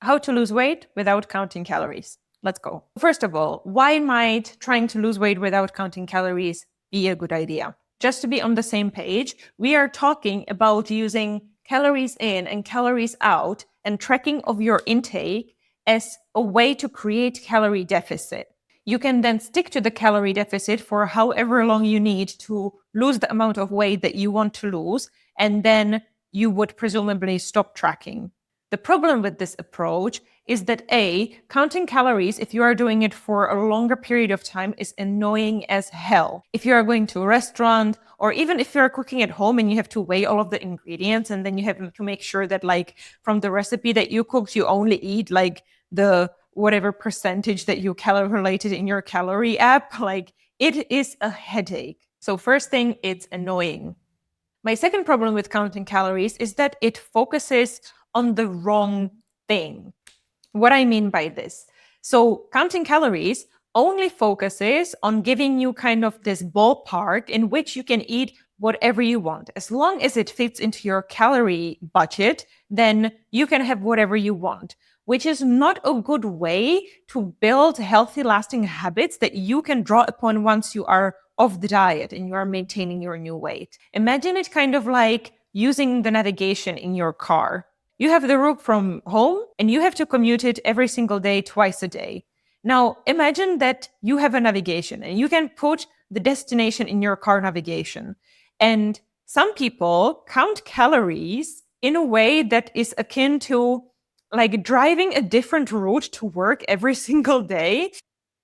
How to lose weight without counting calories. Let's go. First of all, why might trying to lose weight without counting calories be a good idea? Just to be on the same page, we are talking about using calories in and calories out and tracking of your intake as a way to create calorie deficit. You can then stick to the calorie deficit for however long you need to lose the amount of weight that you want to lose, and then you would presumably stop tracking. The problem with this approach is that counting calories, if you are doing it for a longer period of time, is annoying as hell. If you are going to a restaurant, or even if you're cooking at home and you have to weigh all of the ingredients, and then you have to make sure that like from the recipe that you cooked, you only eat like the whatever percentage that you calculated in your calorie app, like it is a headache. So first thing, it's annoying. My second problem with counting calories is that it focuses on the wrong thing. What I mean by this. So counting calories only focuses on giving you kind of this ballpark in which you can eat whatever you want. As long as it fits into your calorie budget, then you can have whatever you want, which is not a good way to build healthy, lasting habits that you can draw upon once you are off the diet and you are maintaining your new weight. Imagine it kind of like using the navigation in your car. You have the route from home and you have to commute it every single day, twice a day. Now, imagine that you have a navigation and you can put the destination in your car navigation. And some people count calories in a way that is akin to like driving a different route to work every single day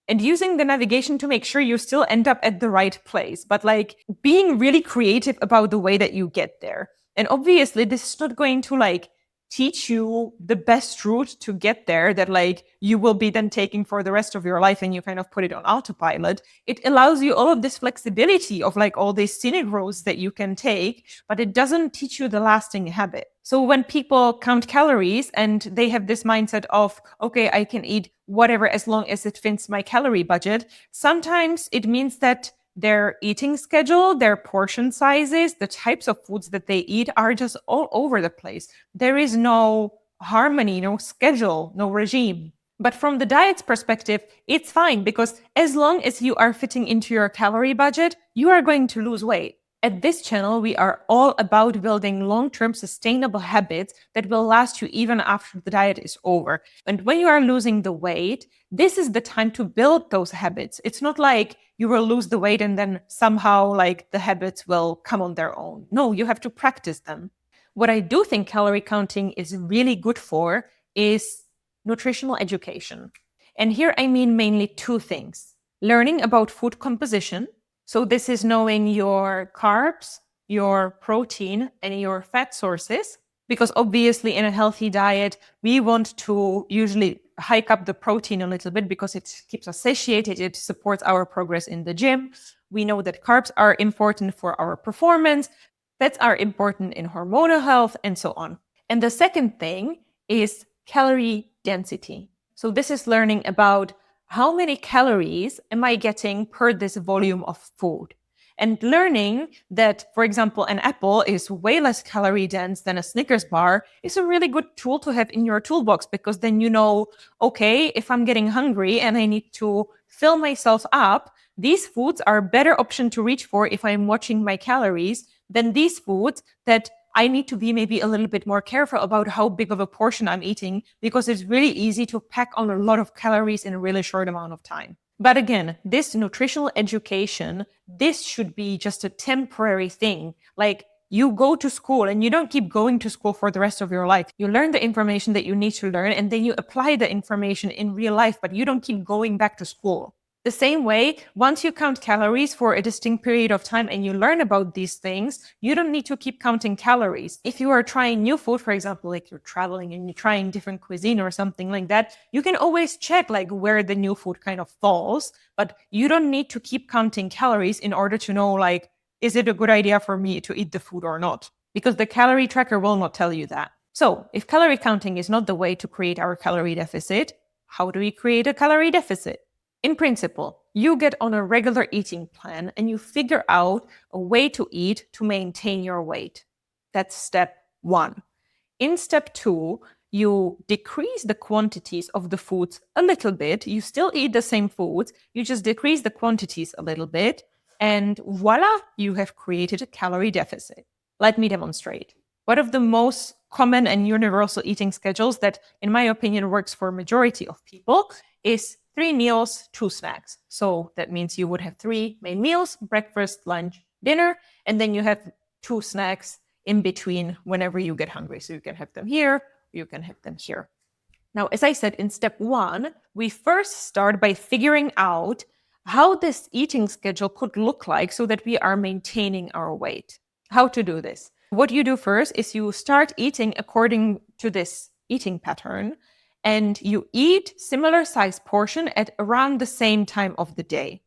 and using the navigation to make sure you still end up at the right place, but like being really creative about the way that you get there. And obviously, this is not going to like teach you the best route to get there that like you will be then taking for the rest of your life and you kind of put it on autopilot. It allows you all of this flexibility of like all these scenic roads that you can take, but it doesn't teach you the lasting habit. So when people count calories and they have this mindset of, okay, I can eat whatever as long as it fits my calorie budget, sometimes it means that their eating schedule, their portion sizes, the types of foods that they eat are just all over the place. There is no harmony, no schedule, no regime. But from the diet's perspective, it's fine because as long as you are fitting into your calorie budget, you are going to lose weight. At this channel, we are all about building long-term sustainable habits that will last you even after the diet is over. And when you are losing the weight, this is the time to build those habits. It's not like you will lose the weight and then somehow like the habits will come on their own. No, you have to practice them. What I do think calorie counting is really good for is nutritional education. And here I mean mainly two things. Learning about food composition. So this is knowing your carbs, your protein, and your fat sources, because obviously in a healthy diet, we want to usually hike up the protein a little bit because it keeps us satiated, it supports our progress in the gym. We know that carbs are important for our performance, fats are important in hormonal health, and so on. And the second thing is calorie density. So this is learning about how many calories am I getting per this volume of food? And learning that, for example, an apple is way less calorie dense than a Snickers bar is a really good tool to have in your toolbox, because then you know, okay, if I'm getting hungry and I need to fill myself up, these foods are a better option to reach for if I'm watching my calories than these foods that I need to be maybe a little bit more careful about how big of a portion I'm eating, because it's really easy to pack on a lot of calories in a really short amount of time. But again, this nutritional education, this should be just a temporary thing. Like you go to school and you don't keep going to school for the rest of your life. You learn the information that you need to learn and then you apply the information in real life, but you don't keep going back to school. The same way, once you count calories for a distinct period of time and you learn about these things, you don't need to keep counting calories. If you are trying new food, for example, like you're traveling and you're trying different cuisine or something like that, you can always check like where the new food kind of falls, but you don't need to keep counting calories in order to know like, is it a good idea for me to eat the food or not? Because the calorie tracker will not tell you that. So if calorie counting is not the way to create our calorie deficit, how do we create a calorie deficit? In principle, you get on a regular eating plan and you figure out a way to eat to maintain your weight. That's step one. In step two, you decrease the quantities of the foods a little bit. You still eat the same foods, you just decrease the quantities a little bit, and voila, you have created a calorie deficit. Let me demonstrate. One of the most common and universal eating schedules that, in my opinion, works for a majority of people is 3 meals, 2 snacks. So that means you would have 3 main meals, breakfast, lunch, dinner, and then you have 2 snacks in between whenever you get hungry. So you can have them here, you can have them here. Now, as I said, in step 1, we first start by figuring out how this eating schedule could look like so that we are maintaining our weight. How to do this? What you do first is you start eating according to this eating pattern, and you eat similar size portion at around the same time of the day.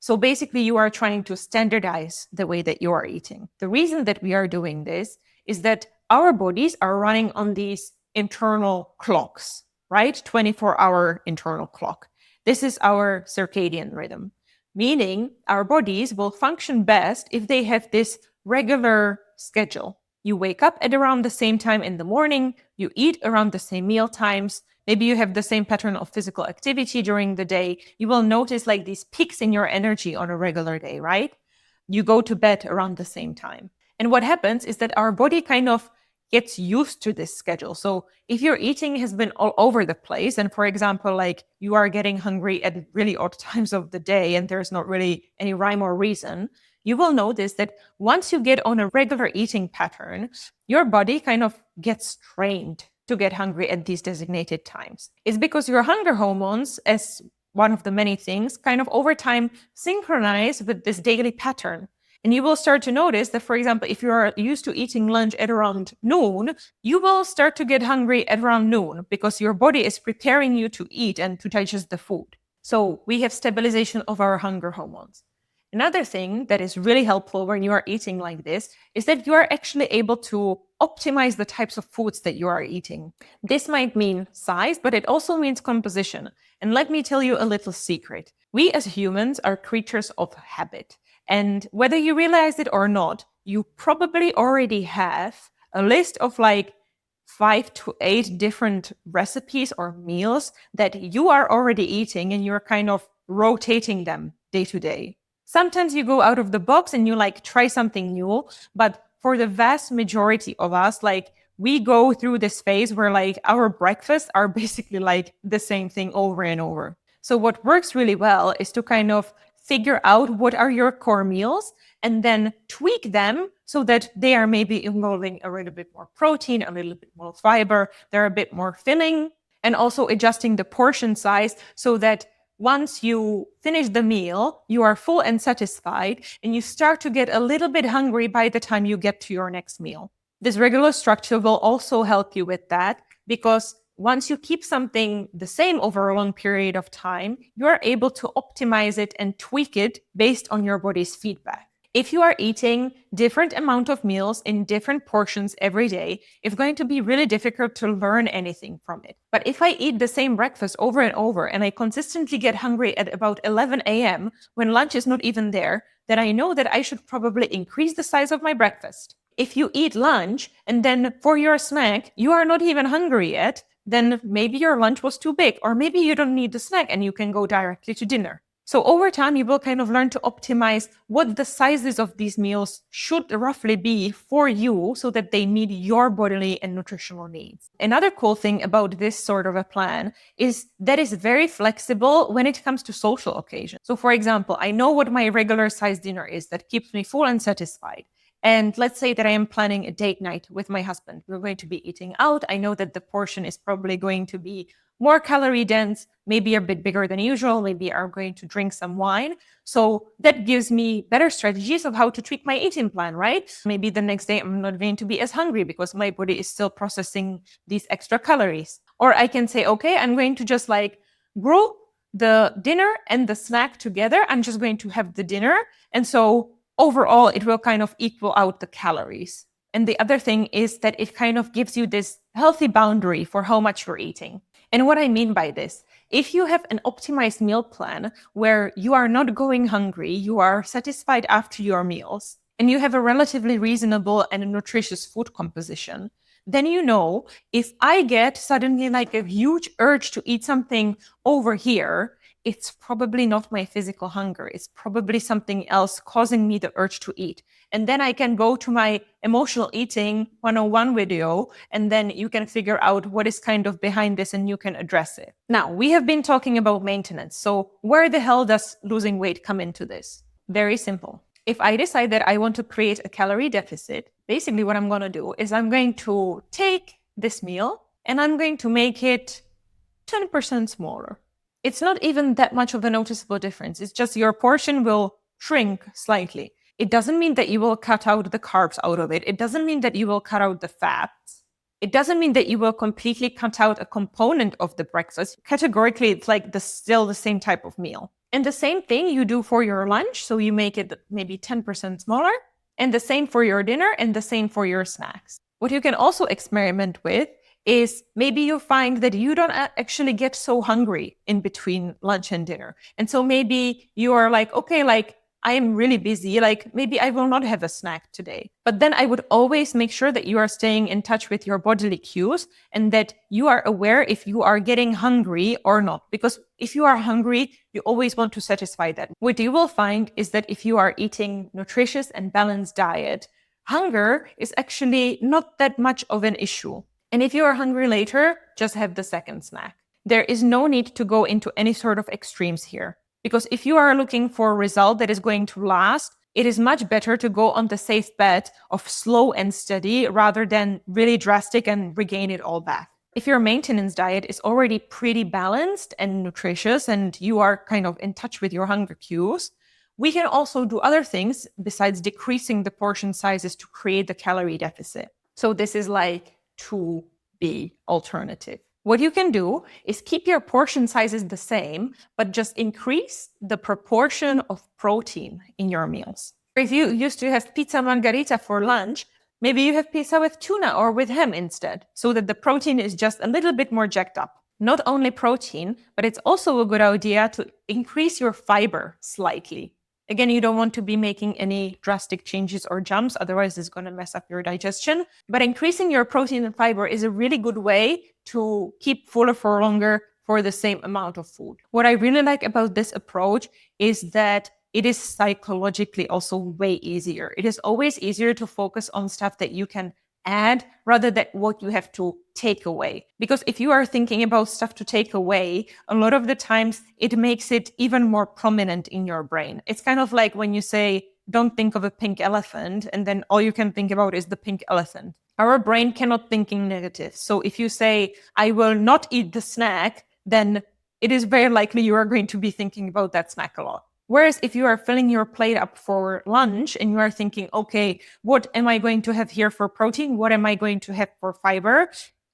So basically, you are trying to standardize the way that you are eating. The reason that we are doing this is that our bodies are running on these internal clocks, right? 24-hour internal clock. This is our circadian rhythm, meaning our bodies will function best if they have this regular schedule. You wake up at around the same time in the morning, you eat around the same meal times, maybe you have the same pattern of physical activity during the day. You will notice like these peaks in your energy on a regular day, right? You go to bed around the same time. And what happens is that our body kind of gets used to this schedule. So if your eating has been all over the place, and for example, like you are getting hungry at really odd times of the day and there's not really any rhyme or reason, you will notice that once you get on a regular eating pattern, your body kind of gets trained to get hungry at these designated times. It's because your hunger hormones, as one of the many things, kind of over time synchronize with this daily pattern. And you will start to notice that, for example, if you are used to eating lunch at around noon, you will start to get hungry at around noon because your body is preparing you to eat and to digest the food. So we have stabilization of our hunger hormones. Another thing that is really helpful when you are eating like this is that you are actually able to optimize the types of foods that you are eating. This might mean size, but it also means composition. And let me tell you a little secret. We as humans are creatures of habit. And whether you realize it or not, you probably already have a list of like 5 to 8 different recipes or meals that you are already eating, and you're kind of rotating them day to day. Sometimes you go out of the box and you like try something new, but for the vast majority of us, like we go through this phase where like our breakfasts are basically like the same thing over and over. So what works really well is to kind of figure out what are your core meals and then tweak them so that they are maybe involving a little bit more protein, a little bit more fiber, they're a bit more filling, and also adjusting the portion size so that once you finish the meal, you are full and satisfied, and you start to get a little bit hungry by the time you get to your next meal. This regular structure will also help you with that, because once you keep something the same over a long period of time, you are able to optimize it and tweak it based on your body's feedback. If you are eating different amount of meals in different portions every day, it's going to be really difficult to learn anything from it. But if I eat the same breakfast over and over and I consistently get hungry at about 11 a.m. when lunch is not even there, then I know that I should probably increase the size of my breakfast. If you eat lunch and then for your snack, you are not even hungry yet, then maybe your lunch was too big, or maybe you don't need the snack and you can go directly to dinner. So over time, you will kind of learn to optimize what the sizes of these meals should roughly be for you so that they meet your bodily and nutritional needs. Another cool thing about this sort of a plan is that it's very flexible when it comes to social occasions. So for example, I know what my regular size dinner is that keeps me full and satisfied. And let's say that I am planning a date night with my husband. We're going to be eating out. I know that the portion is probably going to be more calorie dense, maybe a bit bigger than usual. Maybe I'm going to drink some wine. So that gives me better strategies of how to tweak my eating plan, right? Maybe the next day I'm not going to be as hungry because my body is still processing these extra calories. Or I can say, okay, I'm going to just like group the dinner and the snack together. I'm just going to have the dinner. And so overall, it will kind of equal out the calories. And the other thing is that it kind of gives you this healthy boundary for how much you're eating. And what I mean by this, if you have an optimized meal plan where you are not going hungry, you are satisfied after your meals, and you have a relatively reasonable and nutritious food composition, then you know if I get suddenly like a huge urge to eat something over here, it's probably not my physical hunger. It's probably something else causing me the urge to eat. And then I can go to my emotional eating 101 video, and then you can figure out what is kind of behind this and you can address it. Now, we have been talking about maintenance. So where the hell does losing weight come into this? Very simple. If I decide that I want to create a calorie deficit, basically what I'm going to do is I'm going to take this meal and I'm going to make it 10% smaller. It's not even that much of a noticeable difference. It's just your portion will shrink slightly. It doesn't mean that you will cut out the carbs out of it. It doesn't mean that you will cut out the fats. It doesn't mean that you will completely cut out a component of the breakfast. Categorically, it's like still the same type of meal. And the same thing you do for your lunch. So you make it maybe 10% smaller, and the same for your dinner, and the same for your snacks. What you can also experiment with is maybe you find that you don't actually get so hungry in between lunch and dinner. And so maybe you are like, okay, like I am really busy. Like maybe I will not have a snack today. But then I would always make sure that you are staying in touch with your bodily cues and that you are aware if you are getting hungry or not. Because if you are hungry, you always want to satisfy that. What you will find is that if you are eating nutritious and balanced diet, hunger is actually not that much of an issue. And if you are hungry later, just have the second snack. There is no need to go into any sort of extremes here. Because if you are looking for a result that is going to last, it is much better to go on the safe bet of slow and steady rather than really drastic and regain it all back. If your maintenance diet is already pretty balanced and nutritious and you are kind of in touch with your hunger cues, we can also do other things besides decreasing the portion sizes to create the calorie deficit. So this is like 2B alternative. What you can do is keep your portion sizes the same, but just increase the proportion of protein in your meals. If you used to have pizza margherita for lunch, maybe you have pizza with tuna or with ham instead, so that the protein is just a little bit more jacked up. Not only protein, but it's also a good idea to increase your fiber slightly. Again, you don't want to be making any drastic changes or jumps, otherwise it's going to mess up your digestion. But increasing your protein and fiber is a really good way to keep fuller for longer for the same amount of food. What I really like about this approach is that it is psychologically also way easier. It is always easier to focus on stuff that you can add rather than what you have to take away. Because if you are thinking about stuff to take away, a lot of the times it makes it even more prominent in your brain. It's kind of like when you say, don't think of a pink elephant, and then all you can think about is the pink elephant. Our brain cannot think in negative. So if you say, I will not eat the snack, then it is very likely you are going to be thinking about that snack a lot. Whereas if you are filling your plate up for lunch and you are thinking, okay, what am I going to have here for protein? What am I going to have for fiber?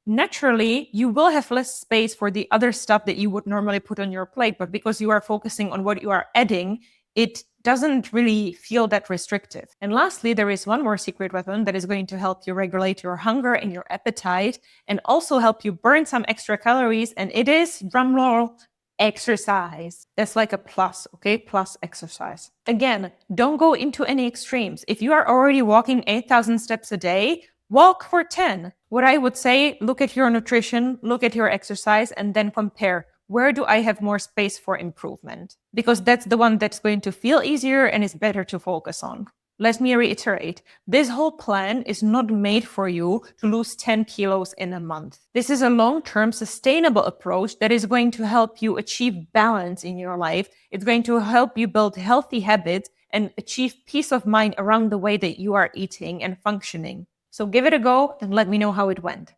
Naturally, you will have less space for the other stuff that you would normally put on your plate. But because you are focusing on what you are adding, it doesn't really feel that restrictive. And lastly, there is one more secret weapon that is going to help you regulate your hunger and your appetite and also help you burn some extra calories. And it is, drumroll, exercise. That's like a plus, okay? Plus exercise. Again, don't go into any extremes. If you are already walking 8,000 steps a day, walk for 10. What I would say, look at your nutrition, look at your exercise, and then compare. Where do I have more space for improvement? Because that's the one that's going to feel easier and is better to focus on. Let me reiterate, this whole plan is not made for you to lose 10 kilos in a month. This is a long-term sustainable approach that is going to help you achieve balance in your life. It's going to help you build healthy habits and achieve peace of mind around the way that you are eating and functioning. So give it a go and let me know how it went.